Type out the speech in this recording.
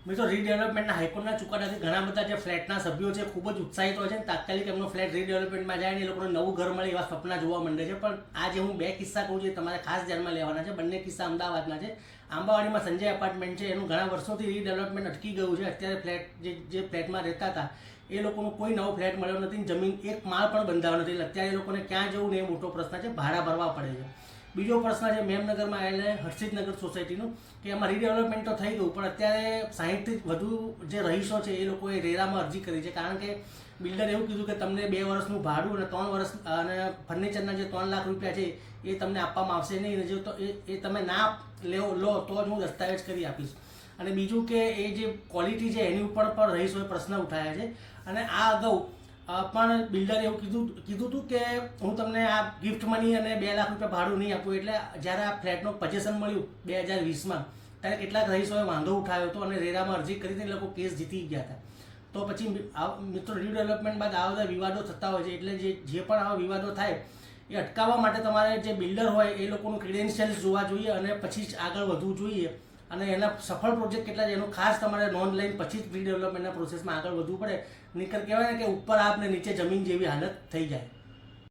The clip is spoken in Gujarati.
મિત્રો રીડેવલપમેન્ટના હાઈકોર્ટના ચુકાદાથી ઘણા બધા જે ફ્લેટના સભ્યો છે ખૂબ જ ઉત્સાહિત હોય છે અને તાત્કાલિક એમનો ફ્લેટ રીડેવલપમેન્ટમાં જાય ને એ લોકોને નવું ઘર મળે એવા સપના જોવા માંડે છે. પણ આજે હું બે કિસ્સા કહું છું, તમારે ખાસ ધ્યાનમાં લેવાના છે. બંને કિસ્સા અમદાવાદના છે. આંબાવાડીમાં સંજય એપાર્ટમેન્ટ છે, એનું ઘણા વર્ષોથી રીડેવલપમેન્ટ અટકી ગયું છે. અત્યારે ફ્લેટ જે ફ્લેટમાં રહેતા હતા એ લોકોનું કોઈ નવો ફ્લેટ મળ્યો નથી, જમીન એક માળ પણ બંધાવ્યો નથી. એટલે અત્યારે એ લોકોને ક્યાં જવું ને એ મોટો પ્રશ્ન છે, ભાડા ભરવા પડે છે. બીજો પ્રશ્ન છે મેમનગરમાં આવેલા હર્ષિતનગર સોસાયટીનું, કે એમાં રીડેવલપમેન્ટ તો થઈ ગયું પણ અત્યારે 60થી વધુ જે રહીશો છે એ લોકોએ રેરામાં અરજી કરી છે. કારણ કે બિલ્ડરે એવું કીધું કે તમને 2 વર્ષનું ભાડું અને 3 વર્ષ અને ફર્નિચરના જે 3 લાખ રૂપિયા છે એ તમને આપવામાં આવશે નહીં, અને જો તો એ તમે ના લો તો જ હું દસ્તાવેજ કરી આપીશ. અને બીજું કે એ જે ક્વોલિટી છે એની ઉપર પણ રહીશોએ પ્રશ્ન ઉઠાવ્યા છે. અને આ અગાઉ પણ બિલ્ડરે એવું કીધું હતું કે હું તમને આ ગિફ્ટ મની અને 2 લાખ રૂપિયા ભાડું નહીં આપું. એટલે જ્યારે આ ફ્લેટનું પોઝેશન મળ્યું 2020માં ત્યારે કેટલાક રહીશોએ વાંધો ઉઠાવ્યો હતો અને રેરામાં અરજી કરીને એ લોકો કેસ જીતી ગયા હતા. તો પછી મિત્રો રીડેવલપમેન્ટ બાદ આવા બધા વિવાદો થતા હોય છે. એટલે જે પણ આવા વિવાદો થાય એ અટકાવવા માટે તમારે જે બિલ્ડર હોય એ લોકોનું ક્રેડેન્શિયલ્સ જોવા જોઈએ અને પછી જ આગળ વધવું જોઈએ. અને એના સફળ પ્રોજેક્ટ કેટલા છે એનું ખાસ તમારે નોંધ લઈને પછી જ રીડેવલપમેન્ટના પ્રોસેસમાં આગળ વધવું પડે. નહીંતર કહેવાય ને કે ઉપર આપ ને નીચે જમીન જેવી હાલત થઈ જાય.